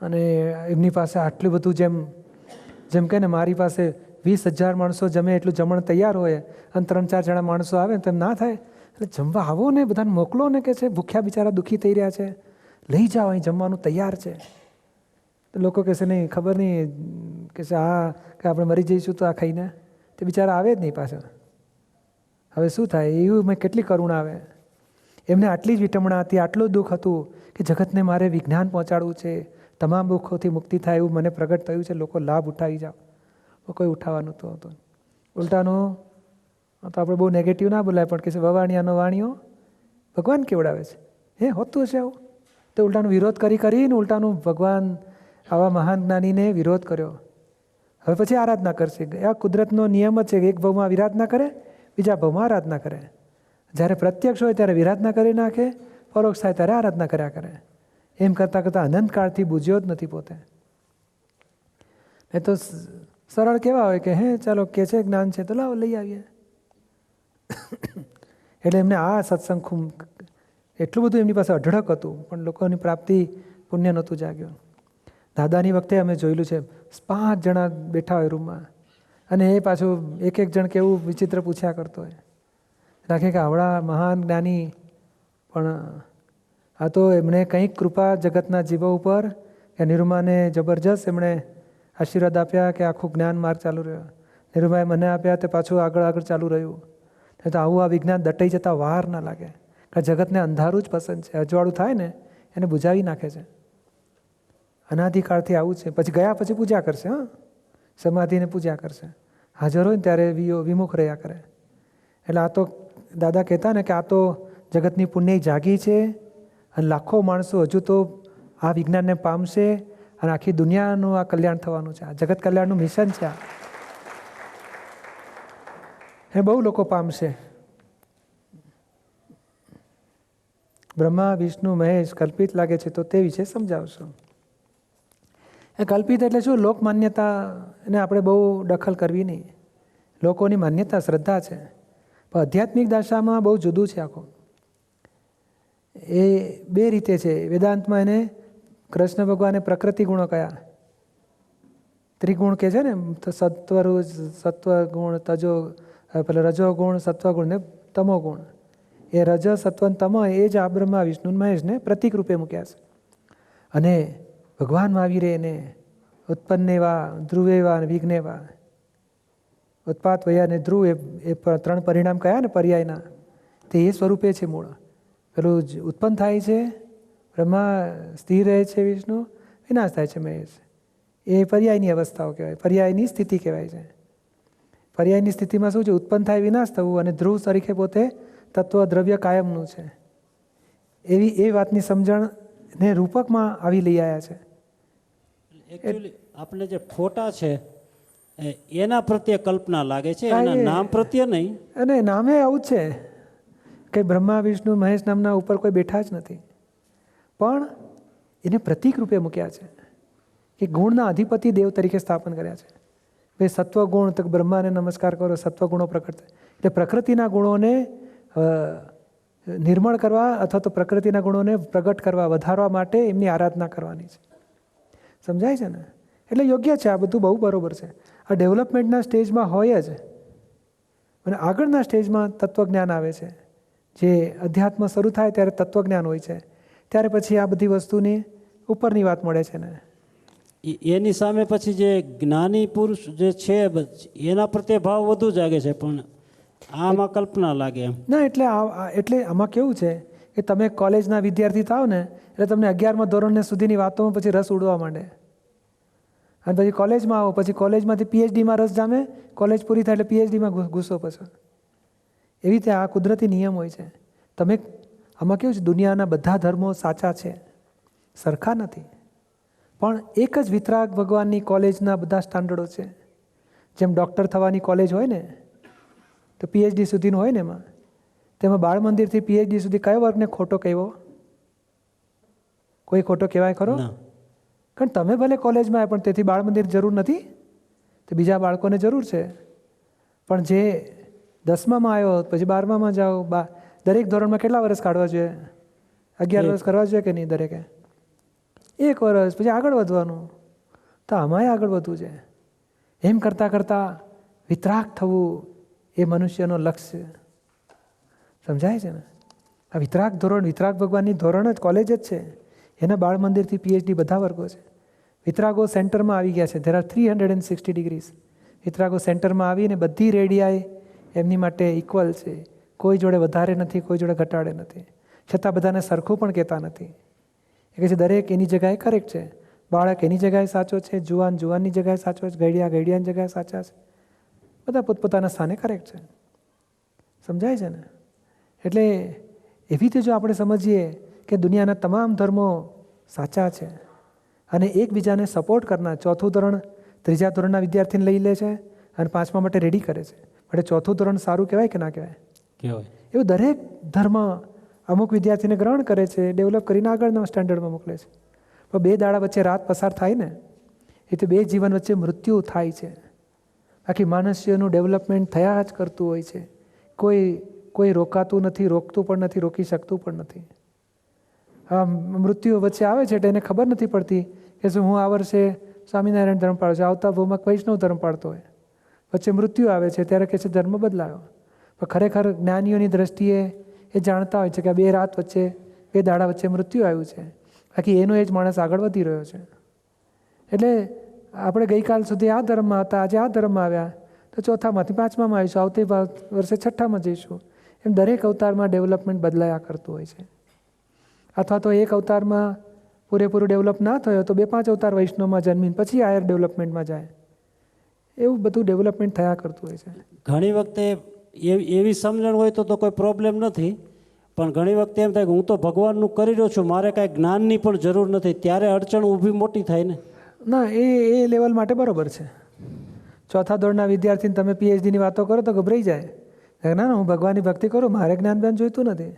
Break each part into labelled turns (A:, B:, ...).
A: અને એમની પાસે આટલું બધું જેમ કે ને મારી પાસે 20,000 માણસો જમે એટલું જમણ તૈયાર હોય અને 3-4 જણા માણસો આવે તેમ ના થાય. એટલે જમવા આવો ને, બધાને મોકલો ને, કે છે ભૂખ્યા બિચારા દુઃખી થઈ રહ્યા છે, લઈ જાઓ, અહીં જમવાનું તૈયાર છે. તો લોકો કહેશે નહીં, ખબર નહીં, કે છે હા કે આપણે મરી જઈશું તો આ ખાઈને. તે બિચારા આવે જ નહીં પાછા. હવે શું થાય? એવું મેં કેટલી કરુણા આવે. એમને આટલી જ વિટમણા હતી, આટલું દુઃખ હતું કે જગતને મારે વિજ્ઞાન પહોંચાડવું છે, તમામ દુઃખોથી મુક્તિ થાય એવું મને પ્રગટ થયું છે, લોકો લાભ ઉઠાવી જાઓ. કોઈ ઉઠાવવાનું તો હતું. ઉલટાનું તો આપણે બહુ નેગેટિવ ના બોલાય, પણ કે છે વવાણિયાનો વાણિયો ભગવાન કેવડાવે છે. હે હોતું હશે આવું? તો ઉલટાનો વિરોધ કરીને ઉલટાનું ભગવાન આવા મહાન જ્ઞાનીને વિરોધ કર્યો. હવે પછી આરાધના કરશે. આ કુદરતનો નિયમ જ છે કે એક ભાવમાં વિરાધના કરે, બીજા ભાવમાં આરાધના કરે. જ્યારે પ્રત્યક્ષ હોય ત્યારે વિરાધના કરી નાખે, પરોક્ષ થાય ત્યારે આરાધના કર્યા કરે. એમ કરતાં કરતાં અનંતકાળથી બુજ્યો જ નથી પોતે. એ તો સરળ કેવા હોય કે હે ચાલો કે છે જ્ઞાન છે તો લાવો લઈ આવીએ. એટલે એમને આ સત્સંગ ખૂબ એટલું બધું એમની પાસે અઢળક હતું, પણ લોકોની પ્રાપ્તિ પુણ્ય નહોતું જાગ્યું. દાદાની વખતે અમે જોયેલું છે, 5 જણા બેઠા હોય રૂમમાં, અને એ પાછું એક જણ કેવું વિચિત્ર પૂછ્યા કરતો હોય. રાખે કે આવડા મહાન જ્ઞાની, પણ આ તો એમણે કંઈક કૃપા જગતના જીવો ઉપર કે નિરૂમાને જબરજસ્ત એમણે આશીર્વાદ આપ્યા કે આખું જ્ઞાન માર્ગ ચાલુ રહ્યો. નિરૂમાએ મને આપ્યા તે પાછું આગળ ચાલુ રહ્યું. તો આવું આ વિજ્ઞાન દટાઈ જતા વાર ના લાગે. કારણ જગતને અંધારું જ પસંદ છે, અજવાળું થાય ને એને બુજાવી નાખે છે. અનાદિકાળથી આવું છે. પછી ગયા પછી પૂજા કરશે, હા, સમાધિને પૂજા કરશે. હાજર હોય ને ત્યારે વિમુખ રહ્યા કરે. એટલે આ તો દાદા કહેતા ને કે આ તો જગતની પુણ્ય જાગી છે, અને લાખો માણસો હજુ તો આ વિજ્ઞાનને પામશે, અને આખી દુનિયાનું આ કલ્યાણ થવાનું છે. આ જગત કલ્યાણનું મિશન છે. એ બહુ લોકો પામશે. બ્રહ્મા વિષ્ણુ મહેશ કલ્પિત લાગે છે તો તે વિશે સમજાવશો. એ કલ્પિત એટલે શું? લોક માન્યતા, એને આપણે બહુ દખલ કરવી નહીં. લોકોની માન્યતા શ્રદ્ધા છે, પણ આધ્યાત્મિક દશામાં બહુ જુદું છે આખું. એ 2 રીતે છે. વેદાંતમાં એને કૃષ્ણ ભગવાને પ્રકૃતિ ગુણો કયા, ત્રિગુણ કે છે ને, સત્વગુણ, રજોગુણ, સત્વગુણ ને તમોગુણ. એ રજ, સત્વ, તમ એ જ આ બ્રહ્મા વિષ્ણુ મહેશને પ્રતિક રૂપે મૂક્યા છે. અને ભગવાન મહાવીરે એને ઉત્પન્નેવા, ધ્રુવેવા અને વિઘ્નેવા, ઉત્પાત વયા અને ધ્રુવ, એ 3 પરિણામ કયા ને પર્યાયના, તે એ સ્વરૂપે છે મૂળ. પેલું જ ઉત્પન્ન થાય છે બ્રહ્મા, સ્થિર રહે છે વિષ્ણુ, વિનાશ થાય છે મહેશ. એ પર્યાયની અવસ્થાઓ કહેવાય, પર્યાયની સ્થિતિ કહેવાય છે. પર્યાયની સ્થિતિમાં શું છે? ઉત્પન્ન થાય, વિનાશ થવું, અને ધ્રુવ તરીકે પોતે તત્વ દ્રવ્ય કાયમનું છે. એ વાતની સમજણને રૂપકમાં આવી લઈ આવ્યા છે.
B: એકચ્યુઅલી આપણે જે ફોટા છે એના પ્રત્યે કલ્પના લાગે છે, એના નામ પ્રત્યે નહીં.
A: અને નામે આવું જ છે કે બ્રહ્મા વિષ્ણુ મહેશ નામના ઉપર કોઈ બેઠા જ નથી, પણ એને પ્રતિક રૂપે મૂક્યા છે કે ગુણના અધિપતિ દેવ તરીકે સ્થાપન કર્યા છે. ભાઈ સત્વગુણ, તો બ્રહ્માને નમસ્કાર કરો, સત્વગુણો પ્રકટ થાય. એટલે પ્રકૃતિના ગુણોને નિર્મળ કરવા અથવા તો પ્રકૃતિના ગુણોને પ્રગટ કરવા, વધારવા માટે એમની આરાધના કરવાની છે. સમજાય છે ને? એટલે યોગ્ય છે, આ બધું બહુ બરોબર છે. આ ડેવલપમેન્ટના સ્ટેજમાં હોય જ, અને આગળના સ્ટેજમાં તત્વજ્ઞાન આવે છે. જે અધ્યાત્મ શરૂ થાય ત્યારે તત્વજ્ઞાન હોય છે, ત્યારે પછી આ બધી વસ્તુની ઉપરની વાત મળે છે ને.
B: એની સામે પછી જે જ્ઞાની પુરુષ જે છે એના પ્રત્યે ભાવ વધુ જાગે છે, પણ આમાં કલ્પના લાગે એમ
A: ના. એટલે આમાં કેવું છે કે તમે કોલેજના વિદ્યાર્થી થાવ ને એટલે તમને 11મા ધોરણ સુધીની વાતોમાં પછી રસ ઉડવા માંડે, અને પછી કોલેજમાં આવો, પછી કોલેજમાંથી PhDમાં રસ જામે, કોલેજ પૂરી થાય એટલે PhDમાં ઘૂસો પછી. એવી રીતે આ કુદરતી નિયમ હોય છે. તમે આમાં કેવું છે, દુનિયાના બધા ધર્મો સાચા છે, સરખા નથી, પણ એક જ વિતરાગ ભગવાનની કોલેજના બધા સ્ટાન્ડર્ડો છે. જેમ ડૉક્ટર થવાની કોલેજ હોય ને, તો PhD સુધીનું હોય ને, તેમાં બાળ મંદિરથી PhD સુધી કયો વર્ગને ખોટો કહેવો? કોઈ ખોટો કહેવાય ખરો? કારણ તમે ભલે કોલેજમાં આવ્યા, પણ તેથી બાળ મંદિર જરૂર નથી, તો બીજા બાળકોને જરૂર છે. પણ જે 10મામાં આવ્યો, પછી 12મામાં જાઓ, દરેક ધોરણમાં કેટલા વર્ષ કાઢવા જોઈએ? 11 વર્ષ કરવા જોઈએ કે નહીં દરેકે? 1 વર્ષ, પછી આગળ વધવાનું. તો આમાંય આગળ વધવું છે. એમ કરતાં કરતાં વિતરાગ થવું એ મનુષ્યનો લક્ષ્ય. સમજાય છે ને? આ વિતરાગ ધોરણ, વિતરાગ ભગવાનની ધોરણ જ કોલેજ જ છે. એના બાળ મંદિરથી PhD બધા વર્ગો છે. વિતરાગો સેન્ટરમાં આવી ગયા છે. there are 360 degrees. વિતરાગો સેન્ટરમાં આવીને બધી રેડિયાએ એમની માટે ઇક્વલ છે. કોઈ જોડે વધારે નથી, કોઈ જોડે ઘટાડે નથી. છતાં બધાને સરખું પણ કહેતા નથી. એ કહે છે દરેક એની જગ્યાએ કરેક્ટ છે. બાળક એની જગ્યાએ સાચો છે, જુવાન જુવાનની જગ્યાએ સાચો છે, ઘડિયા ઘડિયાની જગ્યાએ સાચા છે. બધા પોતપોતાના સ્થાને કરેક્ટ છે. સમજાય છે ને? એટલે એવી રીતે જો આપણે સમજીએ કે દુનિયાના તમામ ધર્મો સાચા છે અને એકબીજાને સપોર્ટ કરનાર, 4થું ધોરણ 3જા ધોરણના વિદ્યાર્થીને લઈ લે છે અને 5મા માટે રેડી કરે છે. એટલે 4થું ધોરણ સારું કહેવાય કે ના કહેવાય?
B: કહેવાય.
A: એવું દરેક ધર્મ અમુક વિદ્યાર્થીને ગ્રહણ કરે છે, ડેવલપ કરીને આગળના સ્ટાન્ડર્ડમાં મોકલે છે. પણ 2 દાડા વચ્ચે રાત પસાર થાય ને, એ તો 2 જીવન વચ્ચે મૃત્યુ થાય છે. બાકી મનુષ્યનું ડેવલપમેન્ટ થયા જ કરતું હોય છે. કોઈ રોકાતું નથી, રોકતું પણ નથી, રોકી શકતું પણ નથી. આ મૃત્યુ વચ્ચે આવે છે એટલે એને ખબર નથી પડતી કે શું હું આ વર્ષે સ્વામિનારાયણ ધર્મ પાડું છું, આવતા ભાવમાં વૈષ્ણવ ધર્મ પાડતો હોય. વચ્ચે મૃત્યુ આવે છે ત્યારે કહે છે ધર્મ બદલાયો. પણ ખરેખર જ્ઞાનીઓની દ્રષ્ટિએ એ જાણતા હોય છે કે 2 રાત વચ્ચે, 2 દાડા વચ્ચે મૃત્યુ આવ્યું છે. બાકી એનો એ જ માણસ આગળ વધી રહ્યો છે. એટલે આપણે ગઈકાલ સુધી આ ધર્મમાં હતા, આજે આ ધર્મમાં આવ્યા, તો 4થામાંથી 5મામાં આવીશું, આવતી વર્ષે 6ઠામાં જઈશું. એમ દરેક અવતારમાં ડેવલપમેન્ટ બદલાયા કરતું હોય છે. અથવા તો એક અવતારમાં પૂરેપૂરું ડેવલપ ના થયો તો 2-5 અવતાર વૈષ્ણવમાં જન્મીને પછી હાયર ડેવલપમેન્ટમાં જાય. એવું બધું ડેવલપમેન્ટ થયા કરતું હોય છે.
B: ઘણી વખતે એવી સમજણ હોય તો કોઈ પ્રોબ્લેમ નથી, પણ ઘણી વખતે એમ થાય કે હું તો ભગવાનનું કરી રહ્યો છું, મારે કાંઈ જ્ઞાનની પણ જરૂર નથી, ત્યારે અડચણ ઊભી મોટી થાય ને.
A: ના, એ લેવલ માટે બરાબર છે. 4થા ધોરણના વિદ્યાર્થીને તમે PhDની વાતો કરો તો ગભરાઈ જાય. ના, હું ભગવાનની ભક્તિ કરું, મારે જ્ઞાન જ્ઞાન જોઈતું નથી.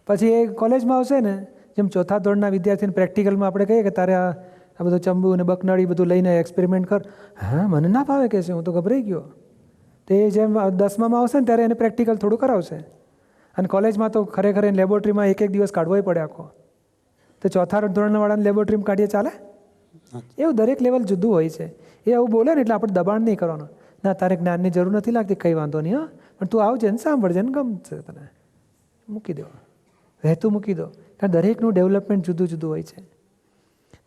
A: પછી એ કોલેજમાં આવશે ને, જેમ 4થા ધોરણના વિદ્યાર્થીને પ્રેક્ટિકલમાં આપણે કહીએ કે તારે આ બધું ચંબુ અને બકનળી બધું લઈને એક્સપેરિમેન્ટ કર. હા, મને ના ભાવે કે છે, હું તો ગભરાઈ ગયો. તે જેમ 10મામાં આવશે ને ત્યારે એને પ્રેક્ટિકલ થોડું કરાવશે. અને કોલેજમાં તો ખરેખર એને લેબોરેટરીમાં 1 દિવસ કાઢવોય પડે આખો. તો 4થા ધોરણવાળાને લેબોરેટરીમાં કાઢીએ ચાલે? એવું દરેક લેવલ જુદું હોય છે. એ આવું બોલે ને એટલે આપણે દબાણ નહીં કરવાનું. ના, તારે જ્ઞાનની જરૂર નથી લાગતી, કંઈ વાંધો નહીં, હા, પણ તું આવજે ને સાંભળજે ને ગમશે તને, મૂકી દો, વહેતું મૂકી દો. કારણ દરેકનું ડેવલપમેન્ટ જુદું જુદું હોય છે.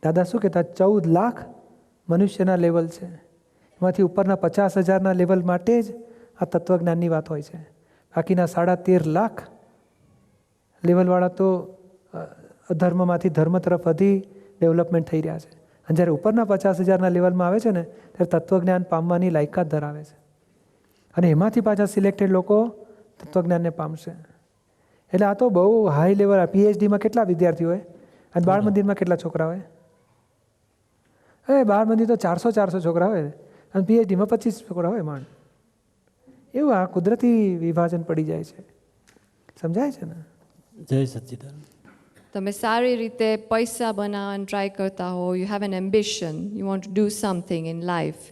A: દાદા શું કહેતા, 14 લાખ મનુષ્યના લેવલ છે. એમાંથી ઉપરના 50,000ના લેવલ માટે જ આ તત્વજ્ઞાનની વાત હોય છે. બાકીના 13.5 લાખ લેવલવાળા તો અધર્મમાંથી ધર્મ તરફ વધી ડેવલપમેન્ટ થઈ રહ્યા છે. અને જ્યારે ઉપરના 50,000ના લેવલમાં આવે છે ને ત્યારે તત્વજ્ઞાન પામવાની લાયકાત ધરાવે છે. અને એમાંથી પાછા સિલેક્ટેડ લોકો તત્વજ્ઞાનને પામશે. એટલે આ તો બહુ હાઈ લેવલ. PhDમાં કેટલા વિદ્યાર્થીઓ હોય અને બાળ મંદિરમાં કેટલા છોકરા હોય? બાળ મંદિર તો 400 છોકરા હોય અને PhDમાં 25 છોકરા હોય માંડ. એવું આ કુદરતી વિભાજન પડી જાય છે. સમજાય છે ને?
B: જય સચ્ચિદાનંદ.
C: તમે સારી રીતે પૈસા બનાવવાનું ટ્રાય કરતા હો, you have an ambition, you want to do something in life.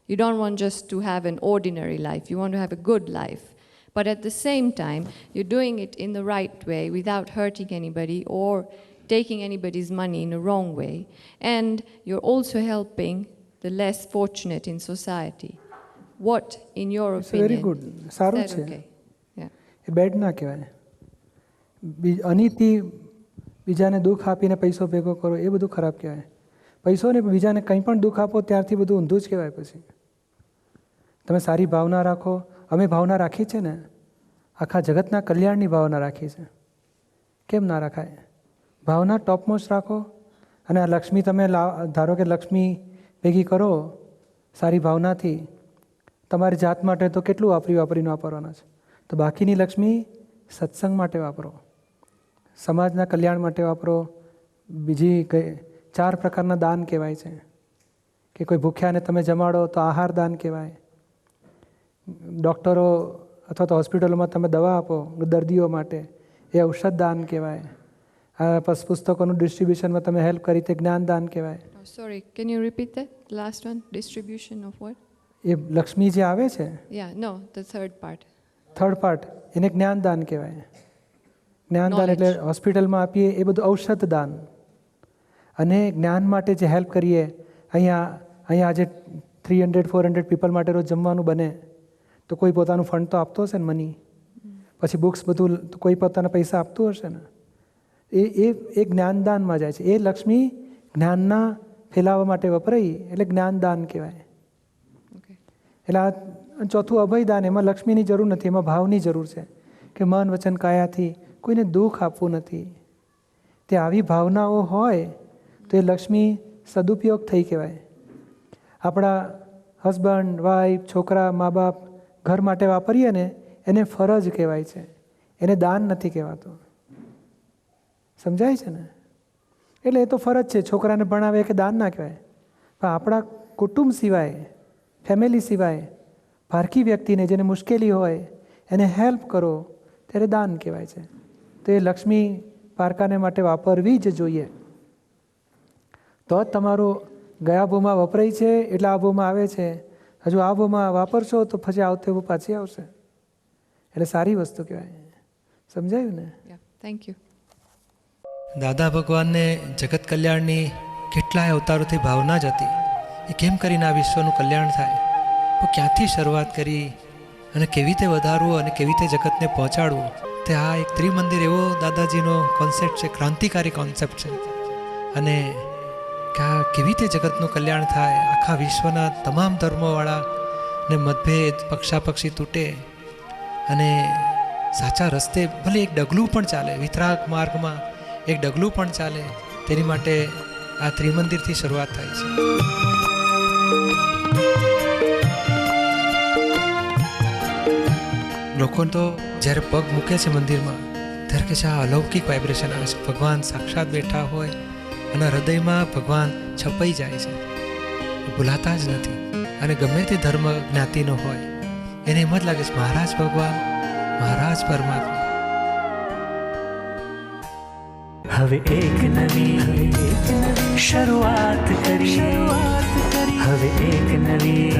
C: You don't want just to have an ordinary life, you want to have a good life. But at the same time, you're doing it in the right way without hurting anybody or taking anybody's money in a wrong way. And you're also helping the less fortunate in society. What, in your opinion?
A: Very good. સારું
C: is that
A: છે.
C: okay? Yeah.
A: એ bed ના કહેવાય. અનીતિ બીજાને દુઃખ આપીને પૈસો ભેગો કરો એ બધું ખરાબ કહેવાય. પૈસોને બીજાને કંઈ પણ દુઃખ આપો ત્યારથી બધું ઊંધું જ કહેવાય. પછી તમે સારી ભાવના રાખો. અમે ભાવના રાખી છે ને, આખા જગતના કલ્યાણની ભાવના રાખી છે. કેમ ના રાખાય? ભાવના ટોપમોસ્ટ રાખો. અને આ લક્ષ્મી તમે ધારો કે લક્ષ્મી ભેગી કરો સારી ભાવનાથી, તમારી જાત માટે તો કેટલું વાપરીને વાપરવાના છે. તો બાકીની લક્ષ્મી સત્સંગ માટે વાપરો, સમાજના કલ્યાણ માટે વાપરો. બીજી 4 પ્રકારના દાન કહેવાય છે કે કોઈ ભૂખ્યાને તમે જમાડો તો આહાર દાન કહેવાય. ડૉક્ટરો અથવા તો હોસ્પિટલોમાં તમે દવા આપો દર્દીઓ માટે, એ ઔષધ દાન કહેવાય. આ પુસ્તકોનું ડિસ્ટ્રીબ્યુશનમાં તમે હેલ્પ કરી તે જ્ઞાન દાન કહેવાય.
C: Oh, sorry, can you repeat that? The last one, distribution of what?
A: એ લક્ષ્મી જે આવે છે,
C: Yeah, no, the third part.
A: Third part, એને જ્ઞાન દાન કહેવાય. જ્ઞાન દાન એટલે હોસ્પિટલમાં આપીએ એ બધું ઔષધ દાન. અને જ્ઞાન માટે જે હેલ્પ કરીએ, અહીંયા આજે 300-400 પીપલ માટે રોજ જમવાનું બને, તો કોઈ પોતાનું ફંડ તો આપતો હશે ને, મની, પછી બુક્સ બધું કોઈ પોતાના પૈસા આપતું હશે ને. એ જ્ઞાનદાનમાં જાય છે. એ લક્ષ્મી જ્ઞાનના ફેલાવવા માટે વપરાઈ એટલે જ્ઞાનદાન કહેવાય. એટલે આ ચોથું અભયદાન, એમાં લક્ષ્મીની જરૂર નથી, એમાં ભાવની જરૂર છે કે મન વચન કાયાથી કોઈને દુઃખ આપવું નથી. તે આવી ભાવનાઓ હોય તો એ લક્ષ્મી સદુપયોગ થઈ કહેવાય. આપણા હસબન્ડ, વાઈફ, છોકરા, મા બાપ ઘર માટે વાપરીએ ને એને ફરજ કહેવાય છે, એને દાન નથી કહેવાતું. સમજાય છે ને? એટલે એ તો ફરજ છે, છોકરાને ભણાવે કે દાન ના કહેવાય. પણ આપણા કુટુંબ સિવાય, ફેમિલી સિવાય પારકી વ્યક્તિને જેને મુશ્કેલી હોય એને હેલ્પ કરો ત્યારે દાન કહેવાય છે. તો એ લક્ષ્મી પારકાને માટે વાપરવી જ જોઈએ. તો જ તમારું ગયા ભૂમાં વપરાય છે એટલે આ ભૂમાં આવે છે. હજુ આ ભૂમાં વાપરશો તો પછી આવતે ભૂ પાછી આવશે. એટલે સારી વસ્તુ કહેવાય. સમજાયું ને?
C: Thank you.
A: દાદા ભગવાનને જગત કલ્યાણની કેટલાય અવતારોથી ભાવના જ હતી. એ કેમ કરીને આ વિશ્વનું કલ્યાણ થાય, તો ક્યાંથી શરૂઆત કરી અને કેવી રીતે વધારવું અને કેવી રીતે જગતને પહોંચાડવું, તે આ એક ત્રિમંદિર એવો દાદાજીનો કોન્સેપ્ટ છે, ક્રાંતિકારી કોન્સેપ્ટ છે. અને કેવી રીતે જગતનું કલ્યાણ થાય, આખા વિશ્વના તમામ ધર્મોવાળાને મતભેદ, પક્ષાપક્ષી તૂટે અને સાચા રસ્તે ભલે એક ડગલું પણ ચાલે, વિતરાગ માર્ગમાં એક ડગલું પણ ચાલે, તેની માટે આ ત્રિમંદિરથી શરૂઆત થાય છે. લોકો તો જ્યારે પગ મૂકે છે મંદિરમાં ત્યારે કે છે આ અલૌકિક વાઇબ્રેશન આવે છે, ભગવાન સાક્ષાત બેઠા હોય અને હૃદયમાં ભગવાન છપાઈ જાય છે, ભૂલાતા જ નથી. અને ગમે તે ધર્મ જ્ઞાતિનો હોય એને એમ જ લાગે છે મહારાજ ભગવાન, મહારાજ પરમાત્મા.
D: હવે એક નવી શરૂઆત કરીએ, હવે એક નવી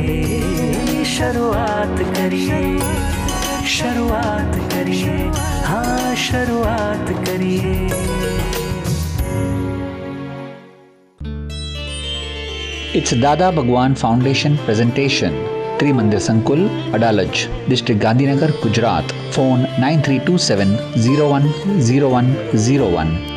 D: શરૂઆત કરીએ, શરૂઆત કરીએ, હા શરૂઆત કરીએ.
E: It's Dada Bhagwan Foundation presentation. Trimandir Sankul, Adalaj, District Gandhinagar, Gujarat. Phone 9327 010101.